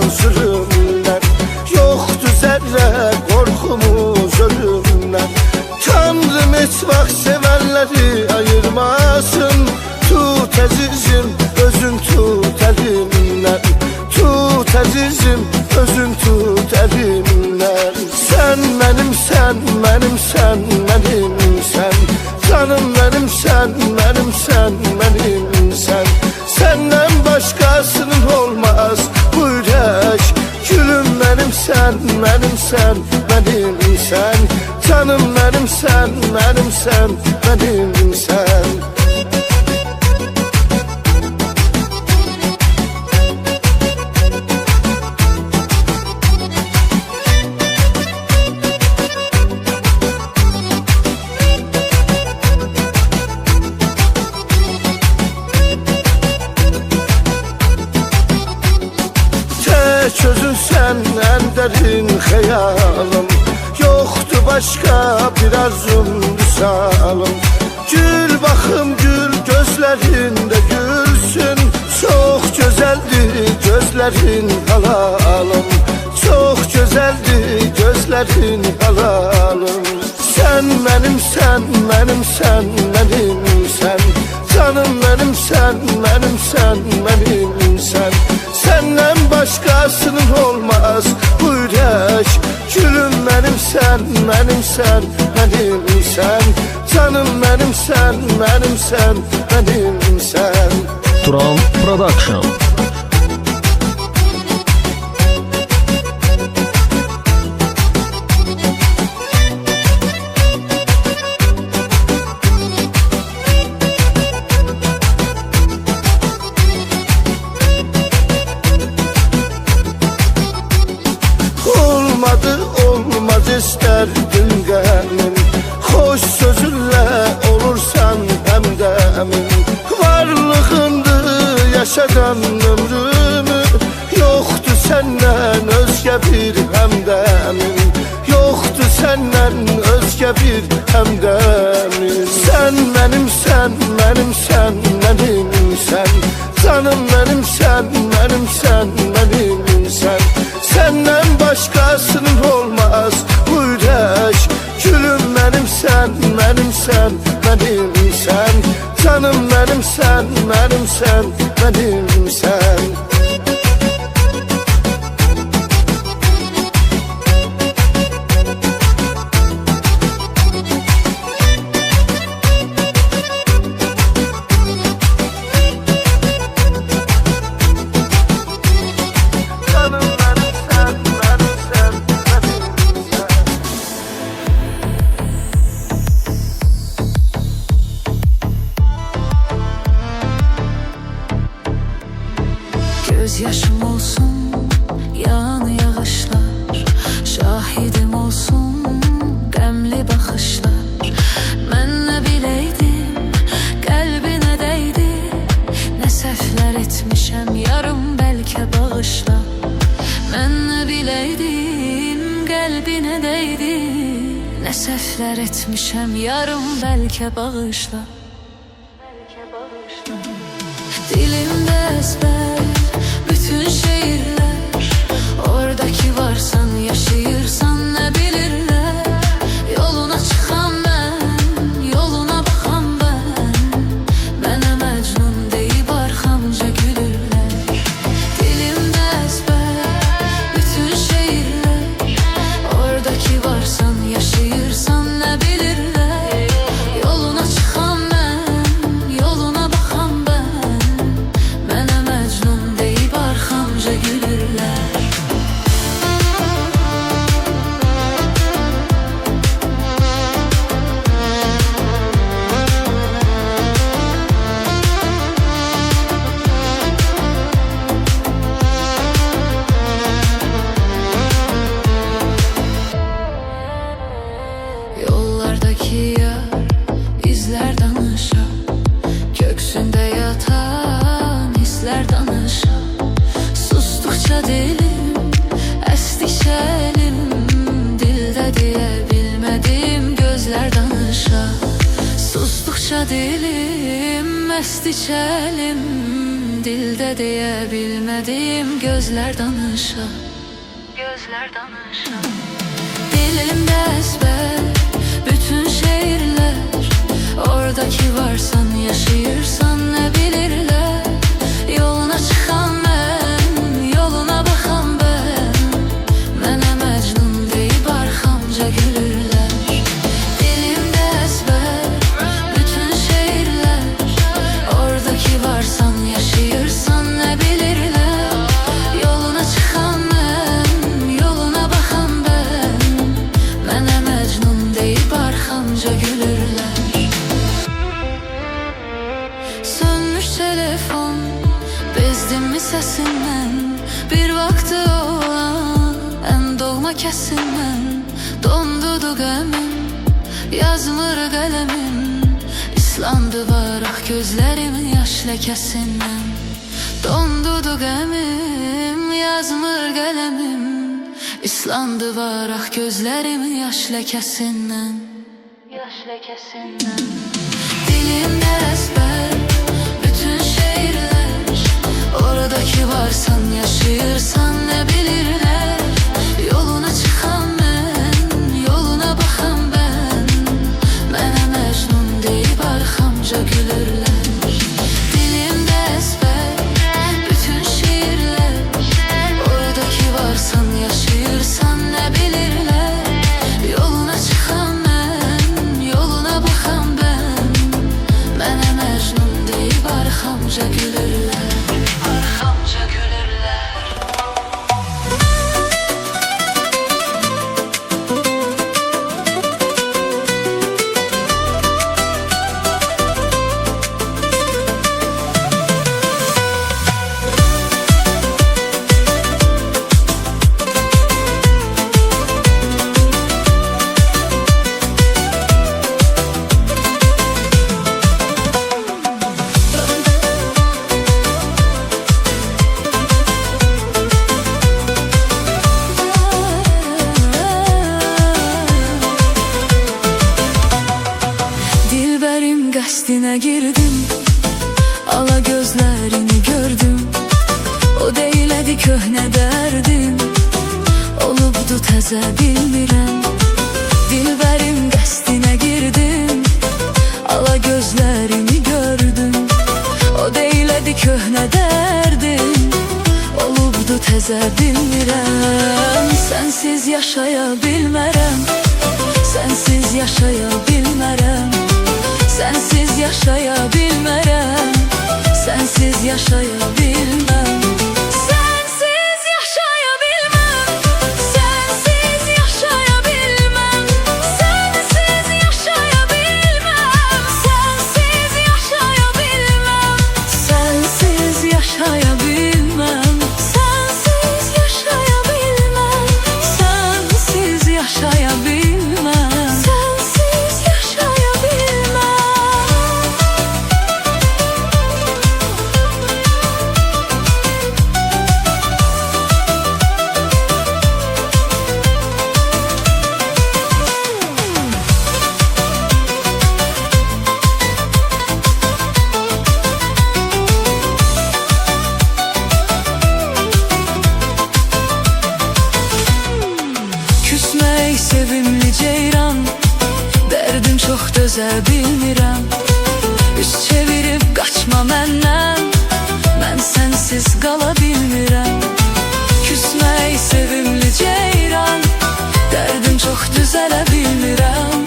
zulümden, yoktu zerre korkumuz ölümden. Tanrım hiç bak sevenleri ayırmasın. Tut azizim özün tut elimden, tut azizim özün tut elimden. Sen benim sen, benim sen, benim sen. Canım benim sen, benim sen, benim sen. Senden başkasının olmaz bu yürek. Gülüm benim sen, benim sen, benim sen. Canım benim sen, benim sen, benim sen. Sözün sen en derin hayalım, yoktu başka bir arzum visalım. Gül bakım gül gözlerinde gülsün, çok güzeldi gözlerin halalım, çok güzeldi gözlerin halalım. Sen benim sen, benim sen, benim sen. Canım benim sen, benim sen, benim sen. Senden başkasının olmaz bu yürek. Gülüm benim sen, benim sen, benim sen. Canım benim sen, benim sen, benim sen. Turan Production. Olmaz isterdim gemim, hoş sözünle olursan hem de emin. Varlığındı yaşadan ömrümü, yoktu senden özge bir hem de emin. Yoktu senden özge bir hem de emin. Sen benim sen, benim sen, benim sen. Canım benim sen, benim sen, benim sen. Senden başkasının olmaz bu yürek. Gülüm benim sen, benim sen, benim sen. Canım benim sen, benim sen, benim sen. Gözyaşım olsun, yağan yağışlar, şahidim olsun qəmli baxışlar. Mən nə biləydim, qəlbinə dəydi, nə səhvlər etmişəm, yarım bəlkə bağışla. Mən nə biləydim, qəlbinə dəydi, nə səhvlər etmişəm, yarım bəlkə bağışla. Dilimdə əzbər bütün şehirler, oradaki varsan yaşayırsan ne bilirler. Yoluna çıkan ben, yoluna bakan ben. Mənə məcnun deyib arxamca gülürlər. Dilimdə əzbər bütün şehirler, oradaki varsan yaşayırsan ne bilirler. Yoluna çıkan ben, yoluna bakan ben. Mənə məcnun deyib arxamca gülürlər. Yollardaki yar izler danışar, köksünde yatan hisler danışar. Sustukça dilim, estikçe elim, dilde diye bilmedim gözler danışar. Sustukça dilim, estikçe elim, dildə deyə bilmədiyim gözlər danışa. Gözlər danışa. Dilimdə əzbər bütün şeirlər, oradakı varsan, yaşayırsan, nə bilirlər. Yoluna çıxan mən, yoluna baxan mən, mənə Məcnun deyib arxamca gülürlər. Dilimdə əzbər bütün şeirlər, oradakı varsan, yaşayırsan, nə bilirlər. Yoluna çıxan mən, yoluna baxan mən, mənə Məcnun deyib arxamca gülürlər. Sönmüş telefon, bezdimmi səsindən, bir vaxtı olan ən doğma kəsimdən. Dondudu qəmim, yazmır qələmim, islandı varaq gözlərimin yaş ləkəsindən. Dondudu qəmim, yazmır qələmim, islandı varaq gözlərimin yaş ləkəsindən. Yaş ləkəsindən. Dilimdə əzbər bütün şeirlər, oradakı varsan, yaşayırsan, nə bilirlər. Yoluna çıxan mən, yoluna baxan mən, mənə Məcnun deyib arxamca gülürlər. Dilimdə əzbər bütün şeirlər, oradakı varsan, yaşayırsan, nə bilirlər. Yoluna çıxan mən, yoluna baxan mən, mənə Məcnun deyib arxamca gülürlər. Arxamca gülürlər. Dilbərim qəsdinə girdim, ala gözlərini gördüm. O deyilədi köhnə dərdim, olubdu təzə bilmirəm. Dilbərim qəsdinə girdim, ala gözlərini gördüm. O deyilədi köhnə dərdim, olubdu təzə bilmirəm. Sənsiz yaşaya bilmərəm, sənsiz yaşaya bilmərəm. Sensiz yaşaya bilmərəm, sensiz yaşaya bilməm. Sensiz yaşaya bilməm, sensiz yaşaya bilməm. Sensiz yaşaya bilməm, sensiz yaşaya bilməm. Sensiz yaşaya bilməm, sensiz yaşaya bilməm. Sensiz yaşaya bilməm, sensiz yaşaya bilməm. Küsmək sevimli ceyran, dərdim çox dözə bilmirəm. Üz çevirib qaçma məndən, mən sənsiz qala bilmirəm. Küsmək sevimli ceyran, dərdim çox düzələ bilmirəm.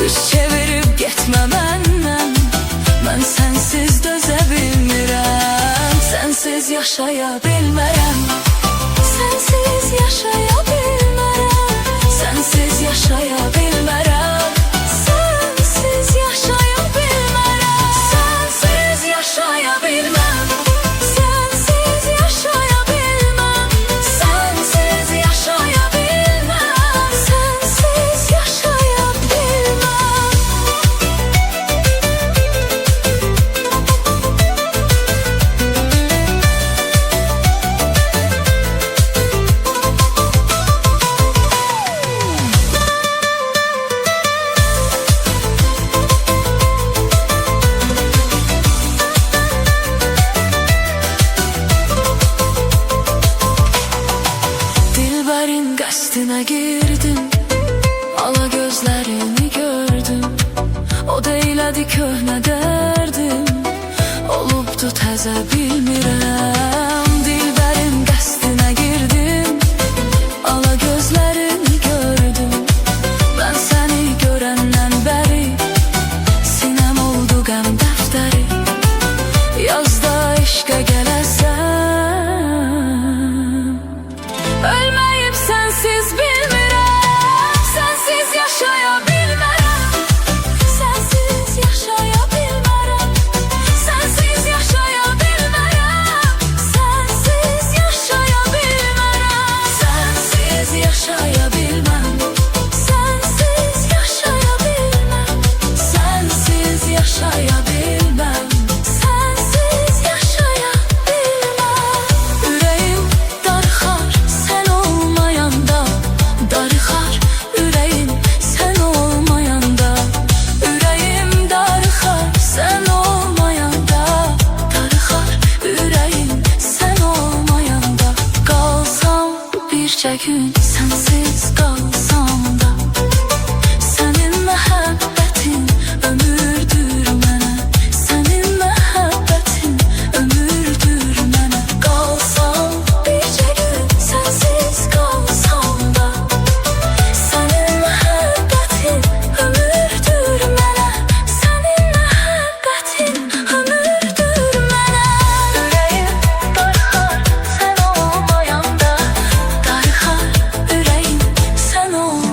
Üz çevirib getmə məndən, mən sənsiz dözə bilmirəm. Sənsiz yaşaya bilmərəm, sensiz yaşaya bilmərəm. Sensiz yaşaya bilmərəm, sensiz yaşaya bilmərəm. Sensiz yaşaya bilməm, sensiz yaşaya bilməm. Sensiz yaşaya bilməm, sensiz yaşaya bilməm. qəsdinə girdim, ala gözlərini gördüm. O deylədi köhnə dərdim, olubdu təzə bilmirəm. Dilbərin qəsdinə girdim, ala gözlərini gördüm. Mən səni görəndən bəri sinəm oldu qəm dəftəri. Yazda eşqə gələsən, ölməyib sənsiz bilmirəm. Sənsiz yaşaya bilmərəm, sənsiz yaşaya bilmərəm. Sənsiz yaşaya bilmərəm, sənsiz yaşaya bilmərəm. Sənsiz yaşaya bilməm, sənsiz yaşaya bilməm. Sənsiz yaşaya bilməm, sənsiz yaşaya bilməm. Ürəyim darıxar sən olmayanda, darıxar ürəyim sən olmayanda. Ürəyim darıxar sən olmayanda, darıxar ürəyim sən olmayanda. Qalsam bircə gün sənsiz qalsam da, sənin məhəbbətin ömürdür mənə. Sənin məhəbbətin ömürdür mənə. Qalsam bircə gün sənsiz qalsam da, sənin məhəbbətin ömürdür mənə. Sənin məhəbbətin ömürdür mənə. Ürəyim darıxar sən olmayanda, darıxar ürəyim sən olmayanda.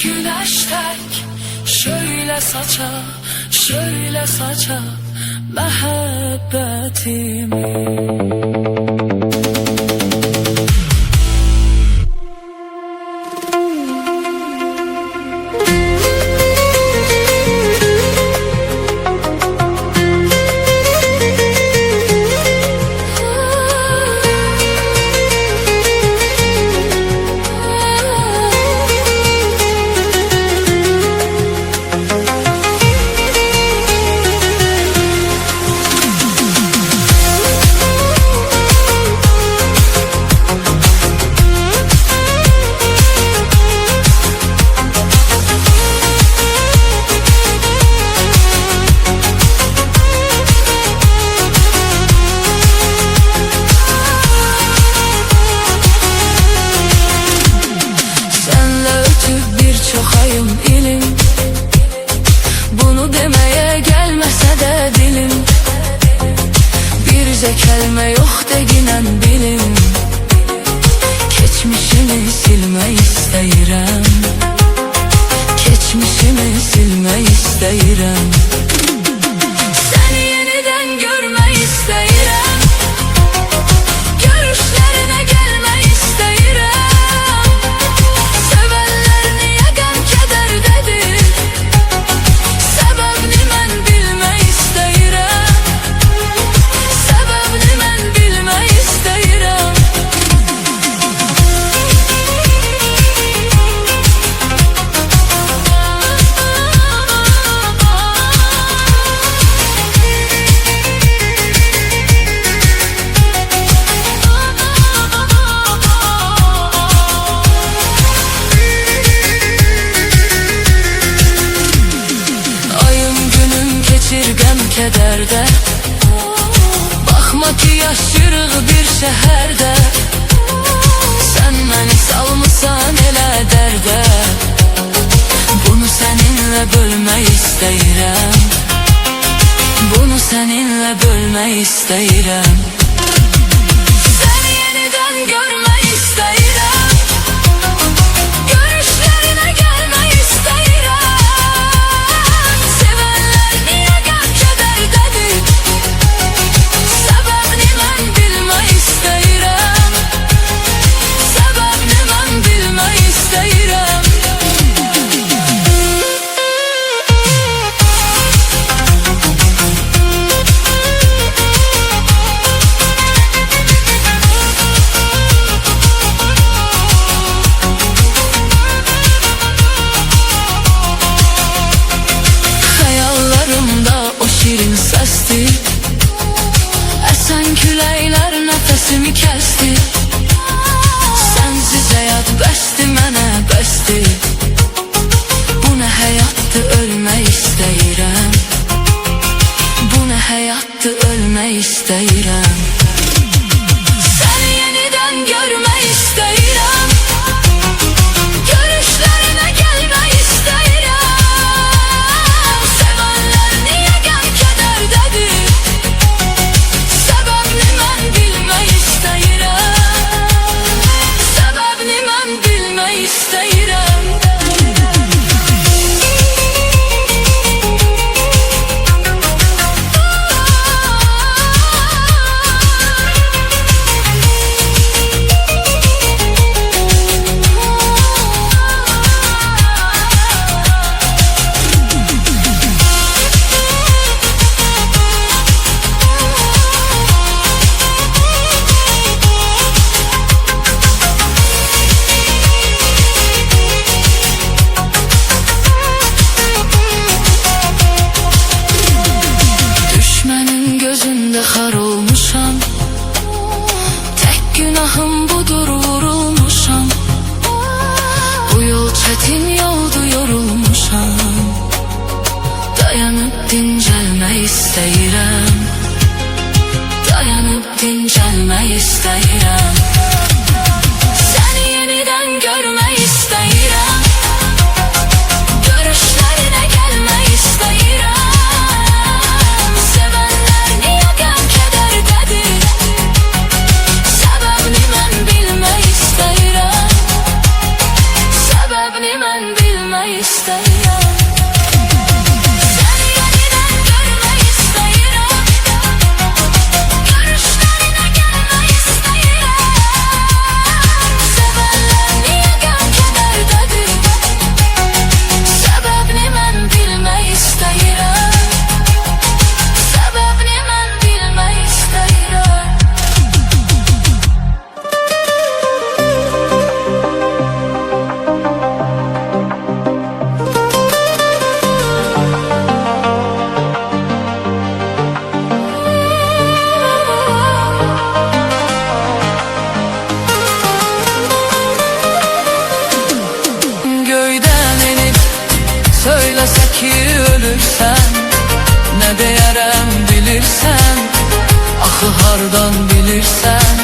güneş tek şöyle saça mehabbetimi. Bunu demeye gelmese de dilim, birce kelime yok deginen bilim. Geçmişimi silme isteyirəm, geçmişimi silme isteyirəm. Seni yeniden görme isteyirəm, görüşlerine gelme isteyirəm. Sevenler niye gam keder dedi, sebebini mən bilme isteyirəm, sebebini mən bilme isteyirəm. Kederde bakma ki yaşırıq bir şəhərdə, sen məni salmısan elə dərdə. Bunu seninle bölmək istəyirəm, bunu seninle bölmək istəyirəm. Seni yeniden görmək istəyirəm, görüşlerine gelmək istəyirəm. Sevenler niye gam keder dedi, sebebini mən bilme istəyirəm, sebebini mən bilme istəyirəm. Şirin səsdir, əsən küləklər nəfəsimi kəsdir. Sənsiz həyat bəsdir mənə bəsdir. Bu nə həyatdır ölmək istəyirəm, bu nə həyatdır ölmək istəyirəm. Səni yenidən görmək istəyirəm, görüşlərinə gəlmək istəyirəm. Xar olmuşam, tek günahım budur vurulmuşam. Bu yol çetin yoldu yorulmuşam. Dayanıp dincəlmək istəyirəm, dayanıp dincəlmək istəyirəm. Səni yenidən görmək istəyirəm, görüşlərine gelmək istəyirəm. Mən bilmək gelmeyi istəyirəm. Səni yenidən görmək istəyirəm. Görüşlərinə gəlmək istəyirəm. Sevənlər niyə qəm-kədərdədir? Səbəbini mən bilmək istəyirəm. Səbəbini mən bilmək istəyirəm. Göydən enib söyləsə ki ölürsən, nə deyərəm bilirsən, axı hardan bilirsən?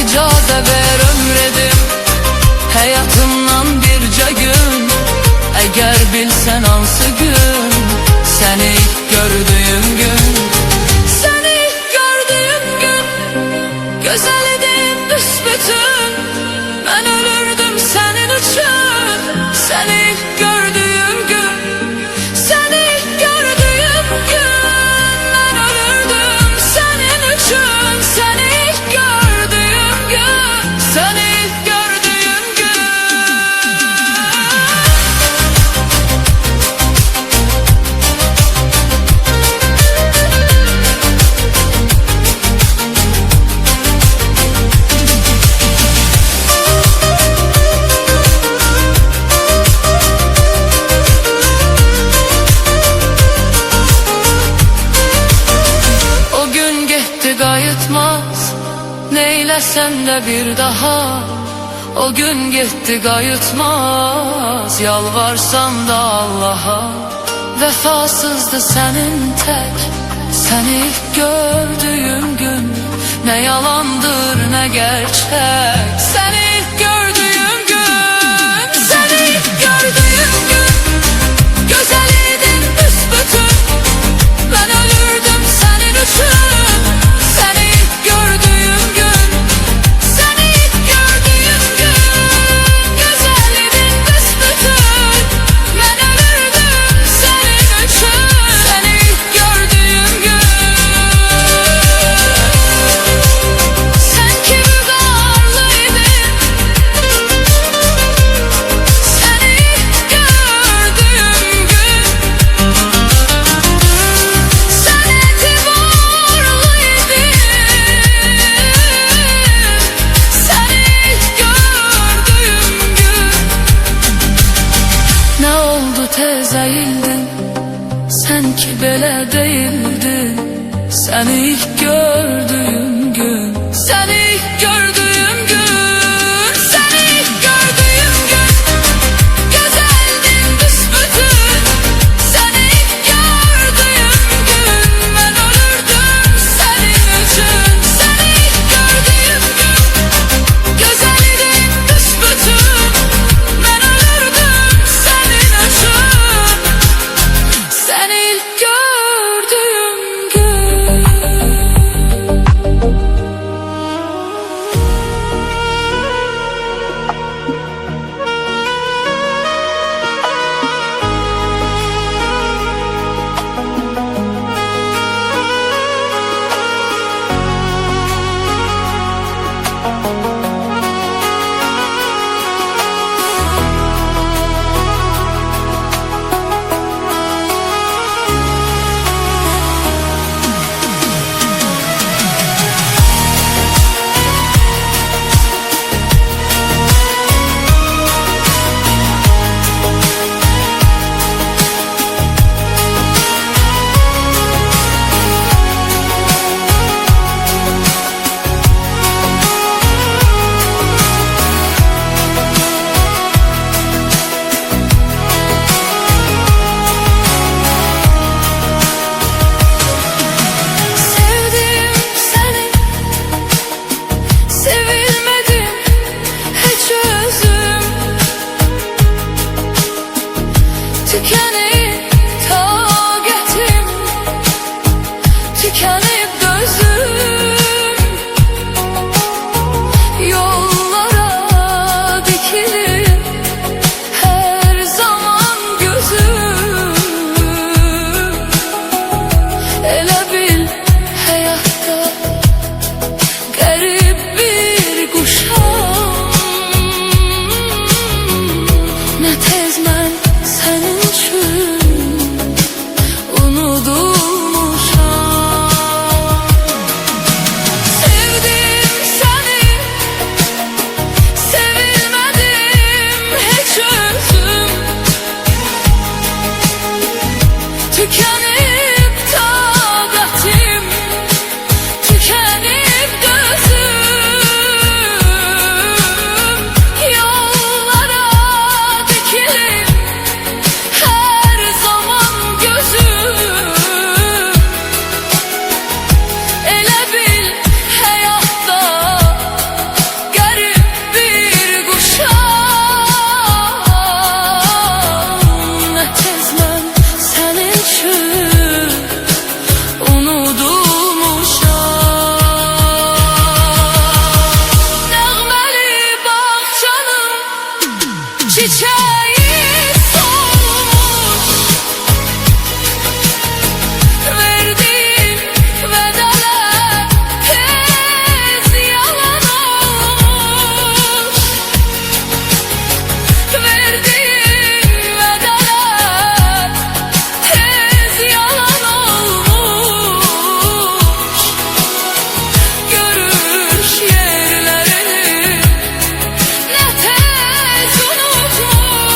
İcazə ver ömr edim həyatımdan bircə gün. Əgər bilsən hansı gün, səni ilk gördüyüm gün, səni ilk gördüyüm gün, gözəl idin büsbütün, mən ölürdüm sənin üçün. Səni ilk gördüyüm gün, səni ilk gördüyüm gün, mən ölürdüm sənin üçün. Səni ilk gördüyüm gün, səni ilk gördüyüm gün. O gün getdi qayıtmaz, neyləsən də bir daha. O gün getdi qayıtmaz, yalvarsam da Allaha. Vəfasızdı sənin tək, səni ilk gördüyüm gün, nə yalandır nə gerçək. Səni ilk gördüyüm gün, səni ilk gördüyüm gün, gözəl idin büsbütün, mən ölürdüm sənin üçün. Səni ilk gördüyüm gün, səni ilk gördüyüm gün, gözəl idin büsbütün, mən ölürdüm sənin üçün. Səni ilk gördüyüm gün, sən ki vüqarlı idin, səni ilk gördüyüm gün, sən etibarlı idin, səni ilk gördüyüm gün. Nə oldu tez əyildin, sən ki belə deyildin. Səni ilk gördüyüm gün, səni ilk gördüyüm gün, səni ilk gördüyüm gün, gözəldin büsbütün, səni ilk gördüyüm gün, mən ölürdüm sənin üçün. Səni ilk gördüyüm gün, gözəl idin büsbütün, mən ölürdüm sənin üçün. Səni ilk gördüyüm gün. Yollara dikilir her zaman. çiçeği solmuş. Verdiğim vedalar tez yalan olmuş. Verdiğim vedalar tez yalan olmuş. Görüş yerlerini ne tez unutmuş.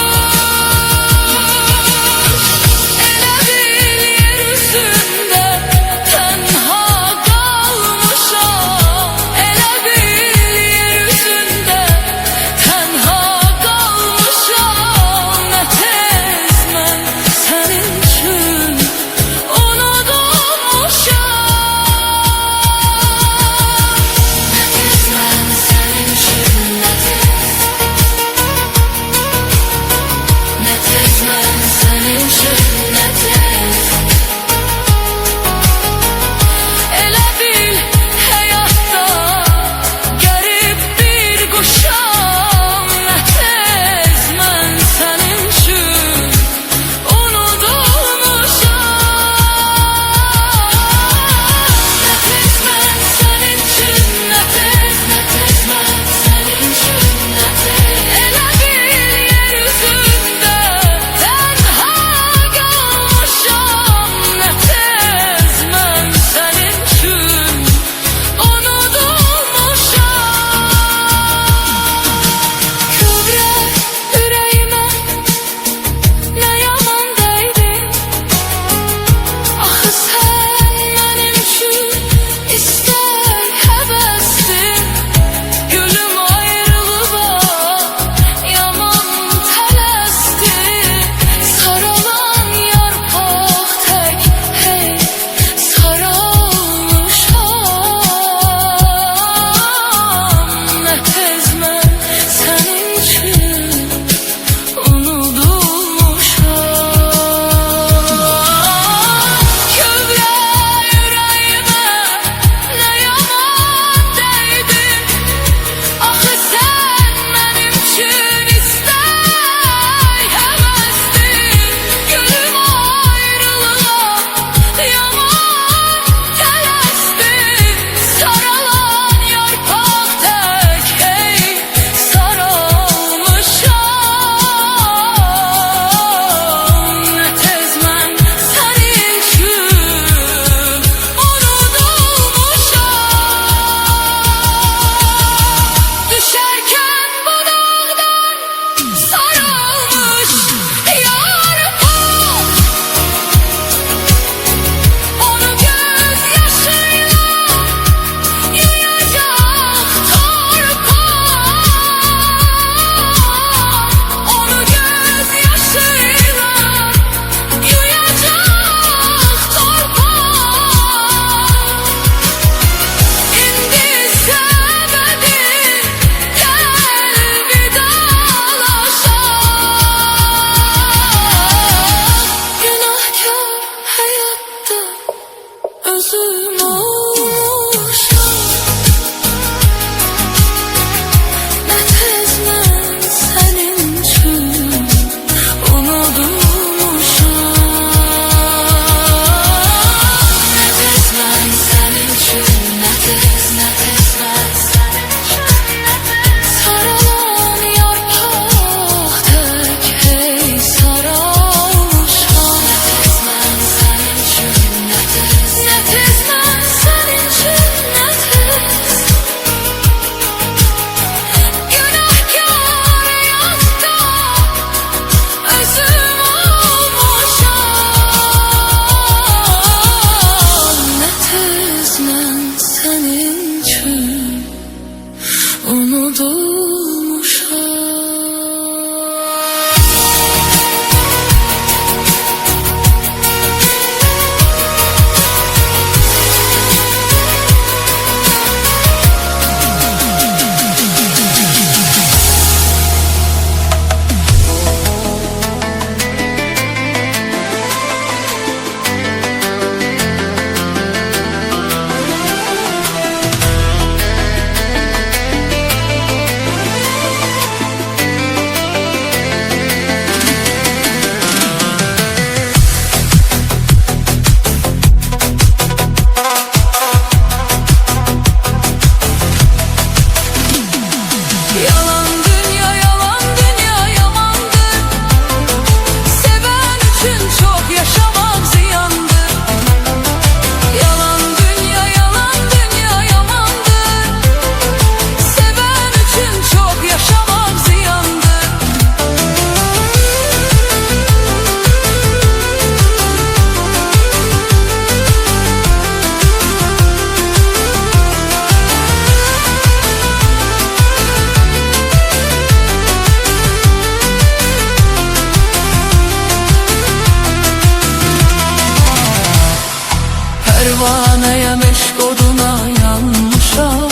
Pervaneye meşk oduna yanmışam,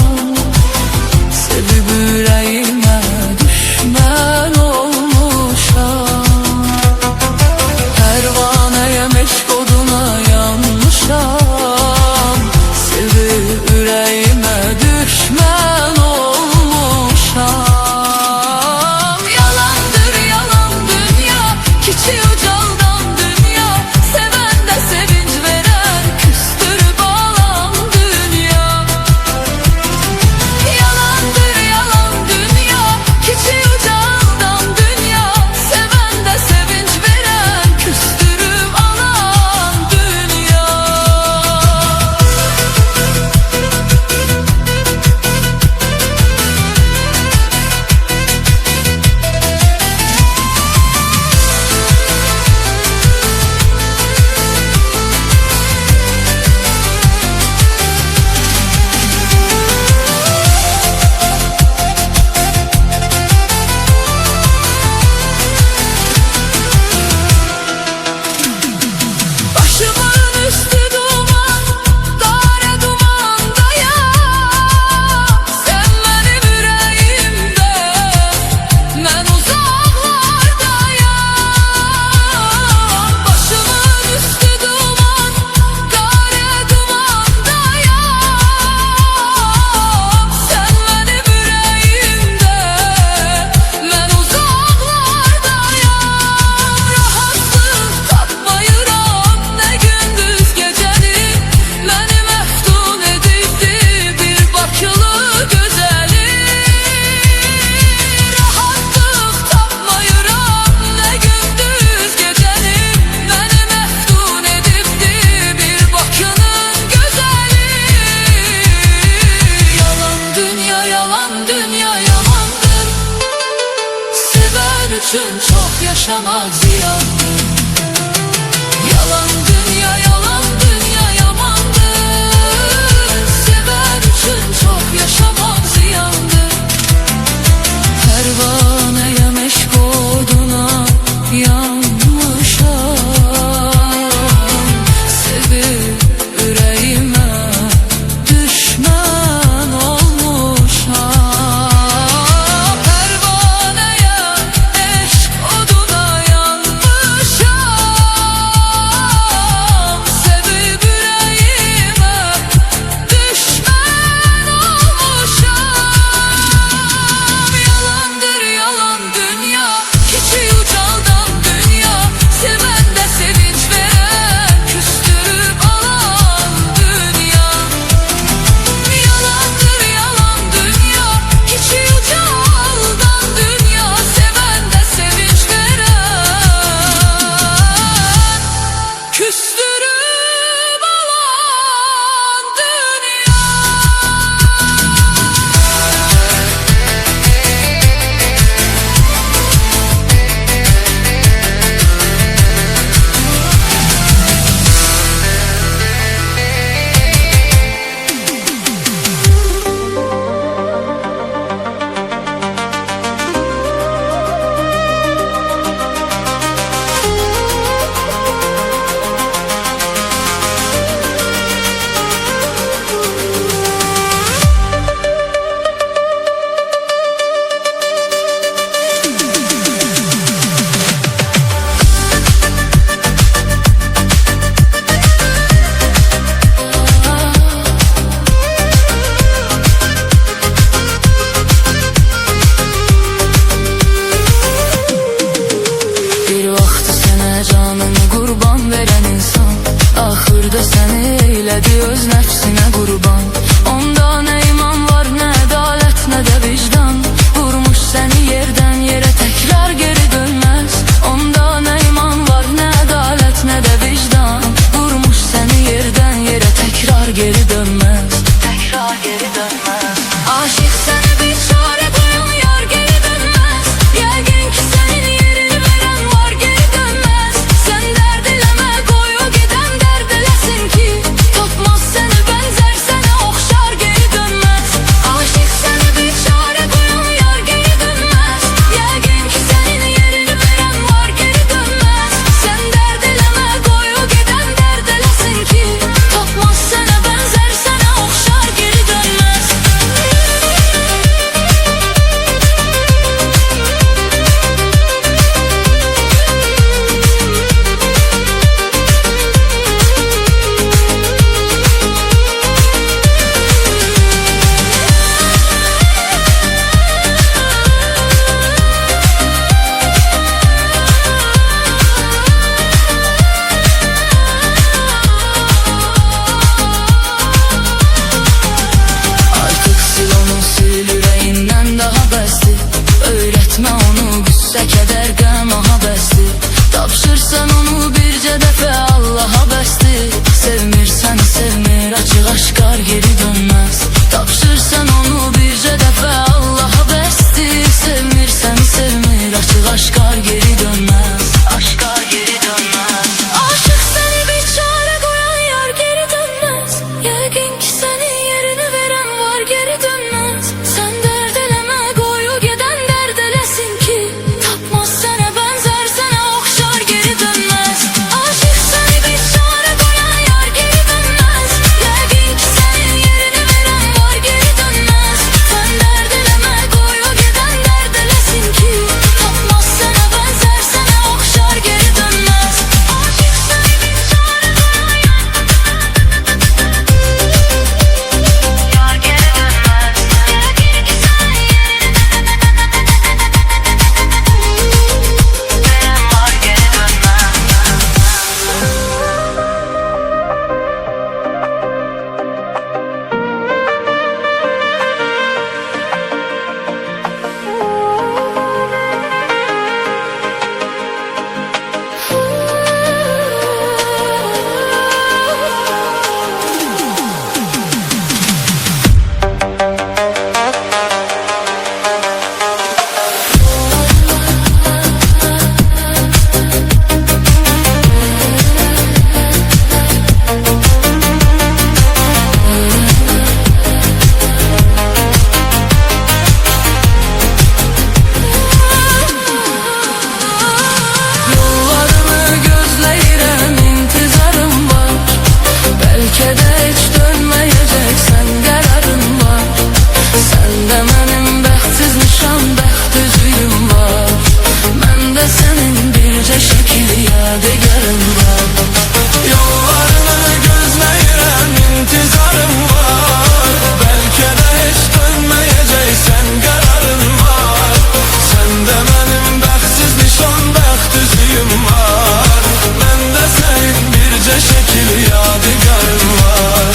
sevib ürəyimə düşmən olmuşam. Pervaneye meşk oduna yanmışam, sevib ürəyimə düşmən olmuşam. Yalandır yalan dünya, kiçik ucaldan dünya, sevende sevinç veren küstürüp alan dünya. Yalandır yalan dünya, kiçik ucaldan dünya, sevende sevinç veren küstürüp alan dünya. Başımın üstü duman, kara dumandayam. Sen benim yüreğimde, ben uzaklardayam. Başımın üstü duman, kara dumandayam. Sen benim yüreğimde, ben uzaklardayam. Rahatsız tapmayıram ne gündüz geceni, beni meftun edibdi bir bakılı gözeli. Rahatlık tapmayıram ne gündüz geceni, beni meftun edibdi bir bakının gözeli. Yalan dünya yalandır, seven için çok yaşamak ziyandır. Yalan dünya yamandır, seven için çok yaşamak ziyandır. Pervaneye meşk oduna yanmışam, sevib ürəyimə düşmən olmuşam. Pervaneye meşk oduna yanmışam, sevib ürəyimə düşmən olmuşam. Yalandır yalan dünya, kiçik ucaldan dünya, sevende sevinç veren küstürüp alan dünya. Yalandır yalan dünya, kiçik ucaldan dünya, sevende sevinç veren küstürüp alan dünya. Bir vaxtı sənə canını qurban verən insan, axırda səni eylədi öz nəfsinə qurban. Onda nə iman var, nə ədalət, nə də vicdan, vurmuş səni yerdən yerə təkrar geri dönməz. Onda nə iman var, nə ədalət, nə də vicdan, vurmuş səni yerdən yerə təkrar geri dönməz. Təkrar geri dönməz. Aşık səni bir çare koyan yar geri dönməz. Yəqin ki sənin yerini verən var geri dönməz. Sən dərd eləmə, qoy o gedən dərd eləsin ki, tapmaz səni bənzər sənə oxşar. yadigarım var. Yollarını gözləyirəm, intizarım var. Bəlkə də heç dönməyəcəksən, qərarın var. Səndə mənim bəxtsiz nişan, bəxt üzüyüm var. Məndə sənin bircə şəkil yadigarım var.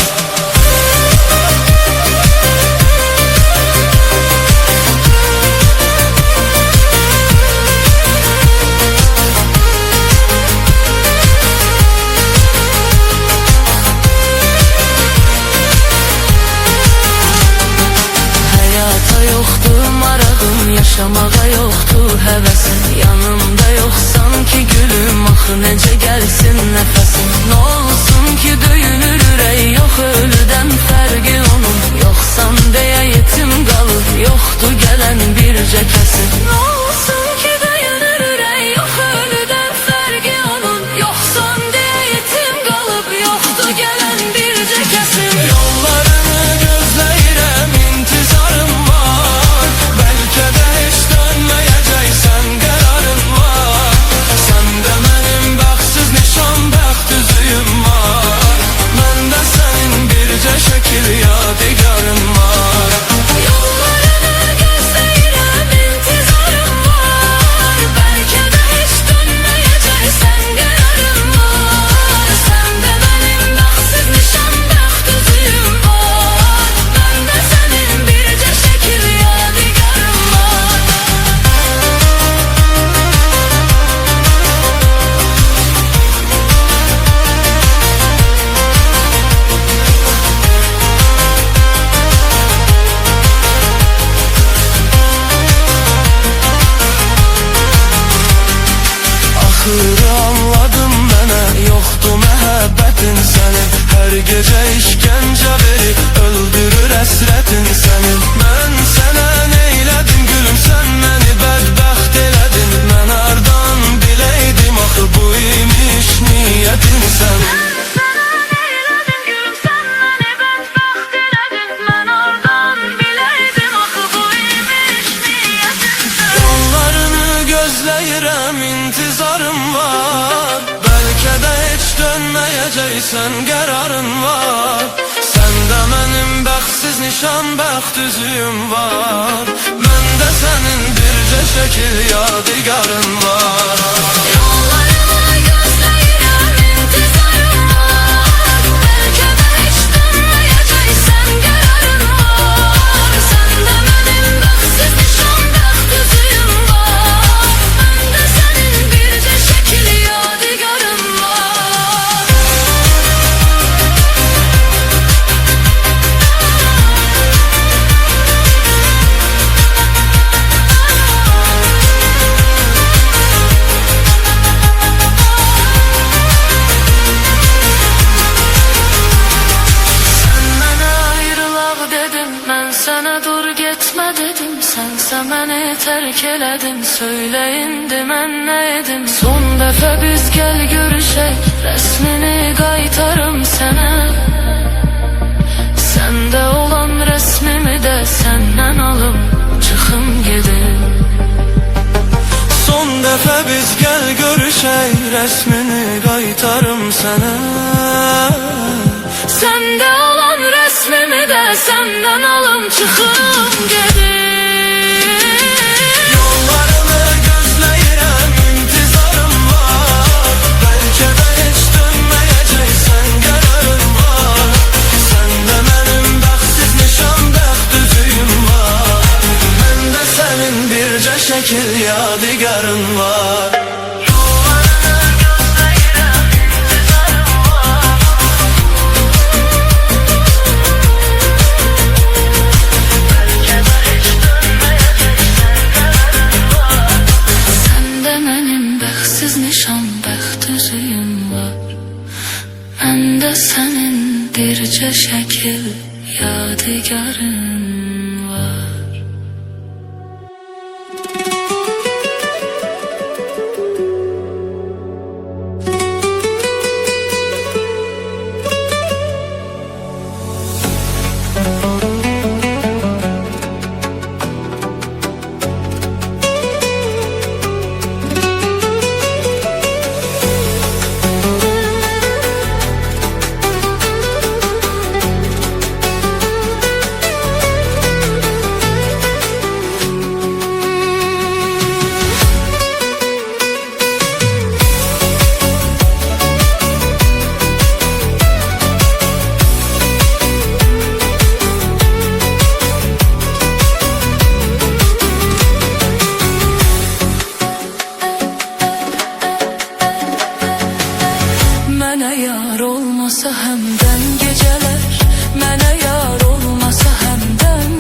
Yaşamağa yoktu hevesim, yanımda yoksan ki gülüm, axı necə gəlsin nəfəsim. Nə olsun ki döyünür ürək, yox ölüdən fərqi onun. Yoxsan deyə yetim qalır, yoxdur gələn bircə kəsim. Nə olsun ki döyünür ürək, yox ölüdən fərqi onun. Yoxsan deyə yetim qalıb, yoxdur gələn bircə kəsim. Yollarını gözləyirəm, intizarım var. Bəlkə də heç dönməyəcəksən, qərarın var. Səndə mənim bəxtsiz nişan, bəxt üzüyüm var. Məndə sənin bircə şəkil yadigarın var. Yollarını gözləyirəm, intizarım var. Bəlkə də heç dönməyəcəksən, qərarım var. Səndə mənim bəxtsiz nişan, bəxt üzüyüm var. Məndə sənin bircə şəkil yadigarım var. Axırı anladım mənə, yoxdur məhəbbətin sənin. Hər gecə işgəncə verib, öldürür əsrətin sənin. Mən sənə neylədim gülüm, sən məni bədbəxt elədin. Mən hardan biləydim, axı bu imiş niyyətin sənin. Yollarını gözləyirəm, intizarım var. Bəlkə də heç dönməyəcəksən, qərarın var. Səndə mənim bəxtsiz nişan, bəxt üzüyüm var. Məndə sənin bircə şəkil yadigarın var. Yollarını gözləyirəm, intizarım var. Bəlkə də heç dönməyəcəksən, qərarın var. Səndə mənim bəxtsiz nişan, bəxt üzüyüm var. Məndə sənin bircə şəkil yadigarım var. Sən mənə ayrılaq dedim, mən sənə dur getmə dedim. Sənsə məni tərk elədin, söylə indi mən nə edim. Son dəfə biz gəl görüşək, rəsmini qaytarım sənə. Səndə olan rəsmimi də səndən alım, çıxım gedim. Son dəfə biz gəl görüşək, rəsmini qaytarım sənə. Səndə olan rəsmimi də səndən alım, çıxım gedim. Yollarını gözləyirəm, intizarım var. Bəlkə də heç dönməyəcəksən, qərarın var. Səndə mənim bəxtsiz nişan, bəxt üzüyüm var. Məndə sənin bircə şəkil yadigarın var. Yollarını gözləyirəm, intizarım var. Bəlkə də heç dönməyəcəksən, qərarın var. Səndə mənim bəxtsiz nişan, bəxt üzüyüm var. Məndə sənin bircə şəkil yadigarım var. Mənə yar olmasa həmdən gecələr, mənə yar olmasa həmdən